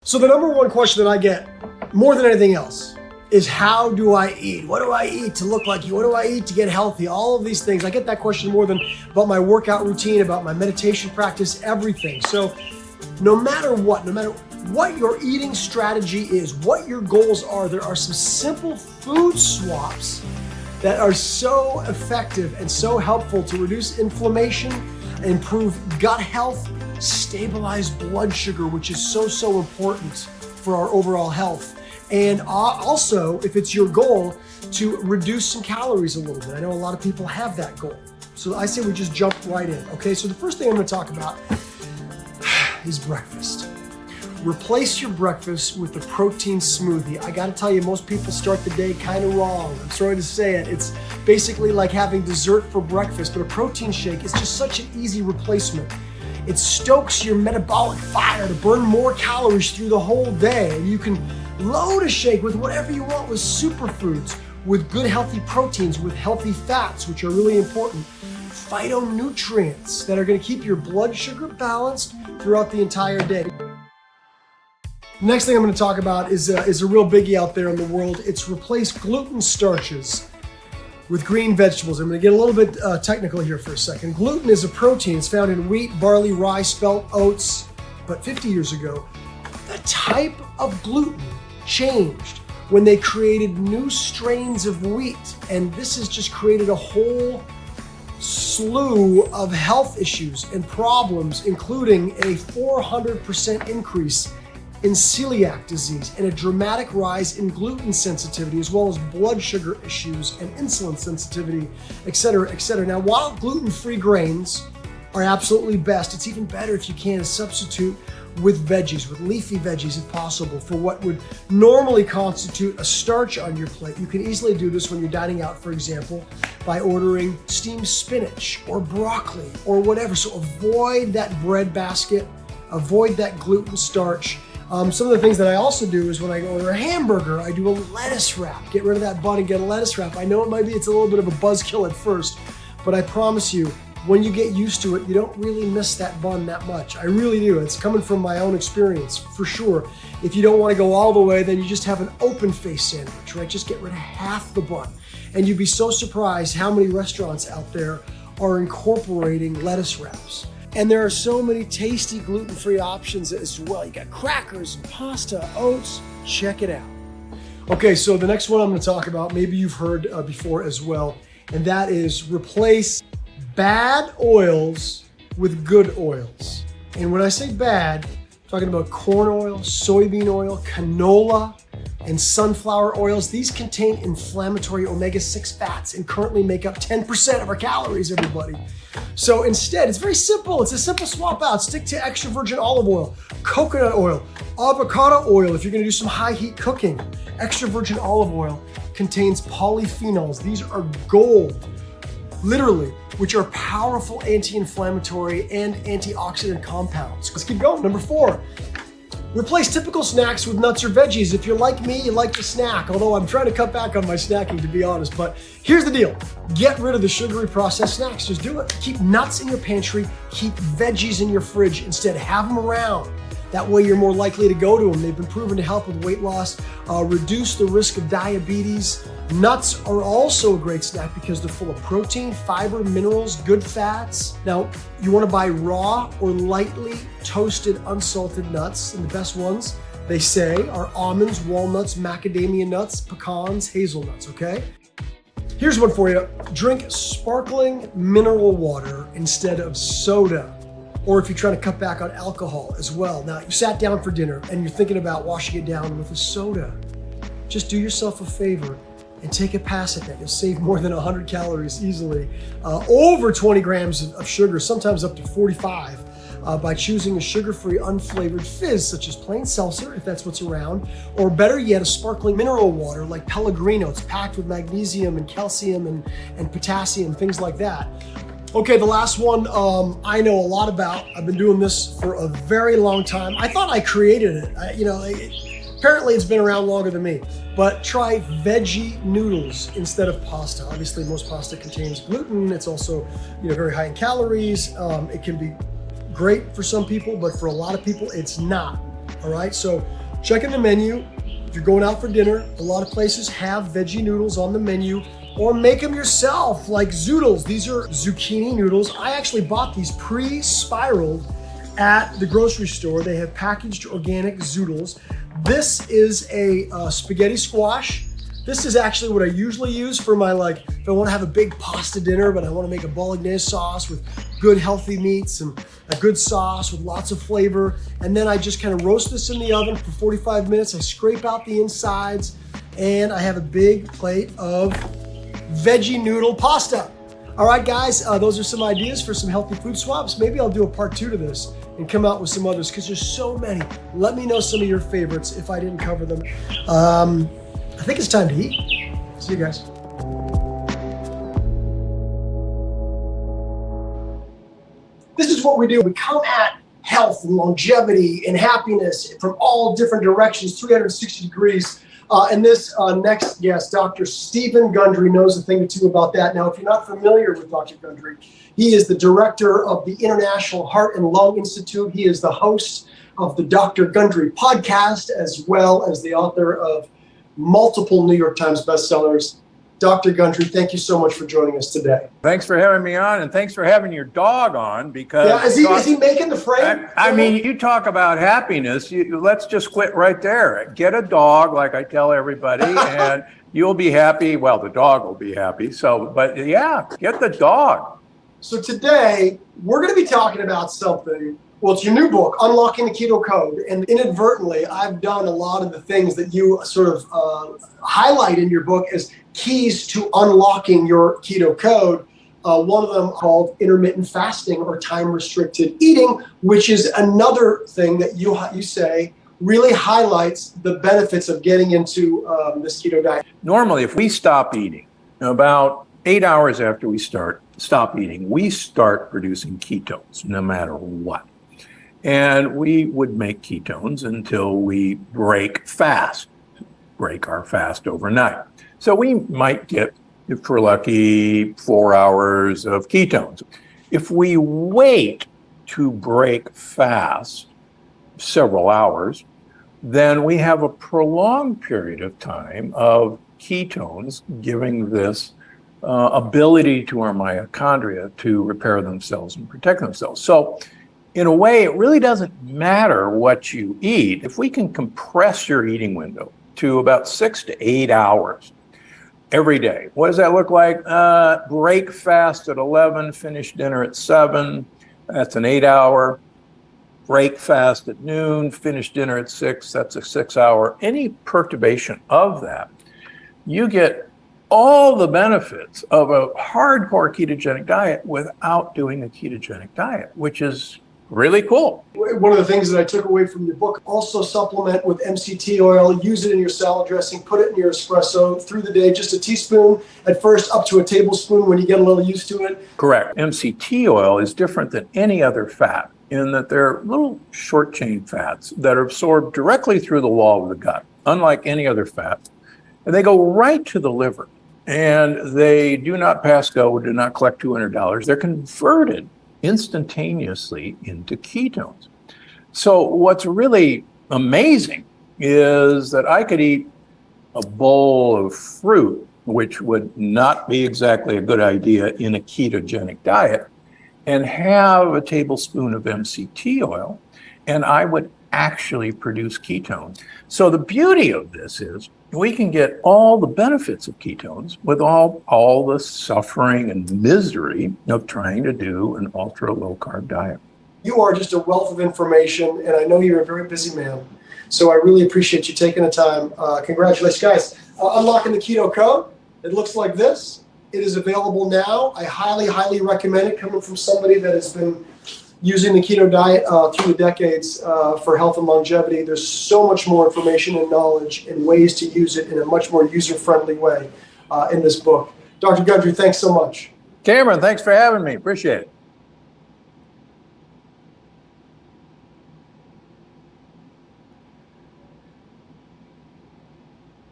So the number one question that I get more than anything else is, how do I eat? What do I eat to look like you? What do I eat to get healthy? All of these things. I get that question more than about my workout routine, about my meditation practice, everything. So no matter what your eating strategy is, what your goals are, there are some simple food swaps that are so effective and so helpful to reduce inflammation, improve gut health, stabilize blood sugar, which is so important for our overall health. And also, if it's your goal, to reduce some calories a little bit. I know a lot of people have that goal. So I say we just jump right in, okay? So the first thing I'm gonna talk about is breakfast. Replace your breakfast with a protein smoothie. I gotta tell you, most people start the day kind of wrong. I'm sorry to say it. It's basically like having dessert for breakfast, but a protein shake is just such an easy replacement. It stokes your metabolic fire to burn more calories through the whole day. And you can load a shake with whatever you want, with superfoods, with good healthy proteins, with healthy fats, which are really important, phytonutrients that are gonna keep your blood sugar balanced throughout the entire day. Next thing I'm gonna talk about is a real biggie out there in the world. It's replace gluten starches with green vegetables. I'm gonna get a little bit technical here for a second. Gluten is a protein. It's found in wheat, barley, rye, spelt, oats. But 50 years ago, the type of gluten changed when they created new strains of wheat. And this has just created a whole slew of health issues and problems, including a 400% increase in celiac disease and a dramatic rise in gluten sensitivity, as well as blood sugar issues and insulin sensitivity, et cetera, et cetera. Now, while gluten-free grains are absolutely best, it's even better if you can substitute with veggies, with leafy veggies if possible, for what would normally constitute a starch on your plate. You can easily do this when you're dining out, for example, by ordering steamed spinach or broccoli or whatever. So avoid that bread basket, avoid that gluten starch. Some of the things that I also do is when I order a hamburger, I do a lettuce wrap. Get rid of that bun and get a lettuce wrap. I know it's a little bit of a buzzkill at first, but I promise you, when you get used to it, you don't really miss that bun that much. I really do. It's coming from my own experience, for sure. If you don't want to go all the way, then you just have an open face sandwich, right? Just get rid of half the bun. And you'd be so surprised how many restaurants out there are incorporating lettuce wraps. And there are so many tasty gluten-free options as well. You got crackers, pasta, oats. Check it out. Okay, so the next one I'm going to talk about, maybe you've heard before as well, and that is replace bad oils with good oils. And when I say bad, I'm talking about corn oil, soybean oil, canola, and sunflower oils. These contain inflammatory omega-6 fats and currently make up 10% of our calories, everybody. So instead, it's very simple. It's a simple swap out. Stick to extra virgin olive oil, coconut oil, avocado oil if you're gonna do some high heat cooking. Extra virgin olive oil contains polyphenols. These are gold, literally, which are powerful anti-inflammatory and antioxidant compounds. Let's keep going. Number 4, replace typical snacks with nuts or veggies. If you're like me, you like to snack, although I'm trying to cut back on my snacking, to be honest. But here's the deal. Get rid of the sugary processed snacks. Just do it. Keep nuts in your pantry. Keep veggies in your fridge. Instead, have them around. That way you're more likely to go to them. They've been proven to help with weight loss, reduce the risk of diabetes. Nuts are also a great snack because they're full of protein, fiber, minerals, good fats. Now, you want to buy raw or lightly toasted, unsalted nuts, and the best ones, they say, are almonds, walnuts, macadamia nuts, pecans, hazelnuts, okay? Here's one for you. Drink sparkling mineral water instead of soda. Or if you're trying to cut back on alcohol as well. Now, you sat down for dinner and you're thinking about washing it down with a soda. Just do yourself a favor and take a pass at that. You'll save more than 100 calories easily. Over 20 grams of sugar, sometimes up to 45, by choosing a sugar-free, unflavored fizz, such as plain seltzer, if that's what's around, or better yet, a sparkling mineral water like Pellegrino. It's packed with magnesium and calcium and potassium, things like that. Okay, the last one I know a lot about. I've been doing this for a very long time. I thought I created it. Apparently it's been around longer than me. But try veggie noodles instead of pasta. Obviously, most pasta contains gluten. It's also, very high in calories. It can be great for some people, but for a lot of people, it's not. All right, so check in the menu. If you're going out for dinner, a lot of places have veggie noodles on the menu, or make them yourself, like zoodles. These are zucchini noodles. I actually bought these pre-spiraled at the grocery store. They have packaged organic zoodles. This is a spaghetti squash. This is actually what I usually use for my, like, if I want to have a big pasta dinner, but I want to make a bolognese sauce with good healthy meats and a good sauce with lots of flavor. And then I just kind of roast this in the oven for 45 minutes. I scrape out the insides, and I have a big plate of veggie noodle pasta. All right, guys, those are some ideas for some healthy food swaps. Maybe I'll do a part 2 to this and come out with some others, because there's so many. Let me know some of your favorites if I didn't cover them. I think it's time to eat. See you guys. This is what we do. We come at health and longevity and happiness from all different directions, 360 degrees. And this next guest, Dr. Stephen Gundry, knows a thing or two about that. Now, if you're not familiar with Dr. Gundry, he is the director of the International Heart and Lung Institute. He is the host of the Dr. Gundry podcast, as well as the author of multiple New York Times bestsellers. Dr. Gundry, thank you so much for joining us today. Thanks for having me on, and thanks for having your dog on, because... Yeah, is he making the frame? I mean, you talk about happiness, let's just quit right there. Get a dog, like I tell everybody, and you'll be happy. Well, the dog will be happy. But yeah, get the dog. So today, we're going to be talking about something. Well, it's your new book, Unlocking the Keto Code. And inadvertently, I've done a lot of the things that you sort of highlight in your book as keys to unlocking your keto code. One of them called intermittent fasting or time-restricted eating, which is another thing that you say really highlights the benefits of getting into this keto diet. Normally, if we stop eating, about 8 hours after we stop eating, we start producing ketones, no matter what. And we would make ketones until we break our fast overnight. So we might get, if we're lucky, 4 hours of ketones. If we wait to break fast several hours, then we have a prolonged period of time of ketones giving this ability to our mitochondria to repair themselves and protect themselves. So in a way, it really doesn't matter what you eat. If we can compress your eating window to about 6 to 8 hours every day, what does that look like? Break fast at 11, finish dinner at 7. That's an 8-hour. Break fast at noon, finish dinner at 6. That's a 6-hour. Any perturbation of that, you get all the benefits of a hardcore ketogenic diet without doing a ketogenic diet, which is really cool. One of the things that I took away from your book, also supplement with MCT oil, use it in your salad dressing, put it in your espresso through the day, just a teaspoon at first, up to a tablespoon when you get a little used to it. Correct. MCT oil is different than any other fat in that they're little short chain fats that are absorbed directly through the wall of the gut, unlike any other fat. And they go right to the liver, and they do not pass go, do not collect $200. They're converted instantaneously into ketones. So what's really amazing is that I could eat a bowl of fruit, which would not be exactly a good idea in a ketogenic diet, and have a tablespoon of MCT oil, and I would actually produce ketones. So the beauty of this is we can get all the benefits of ketones with all the suffering and misery of trying to do an ultra low carb diet. You are just a wealth of information, and I know you're a very busy man. So I really appreciate you taking the time. Congratulations, guys. Unlocking the Keto Code. It looks like this. It is available now. I highly, highly recommend it, coming from somebody that has been using the keto diet through the decades for health and longevity. There's so much more information and knowledge and ways to use it in a much more user-friendly way in this book. Dr. Gundry, thanks so much. Cameron, thanks for having me. Appreciate it.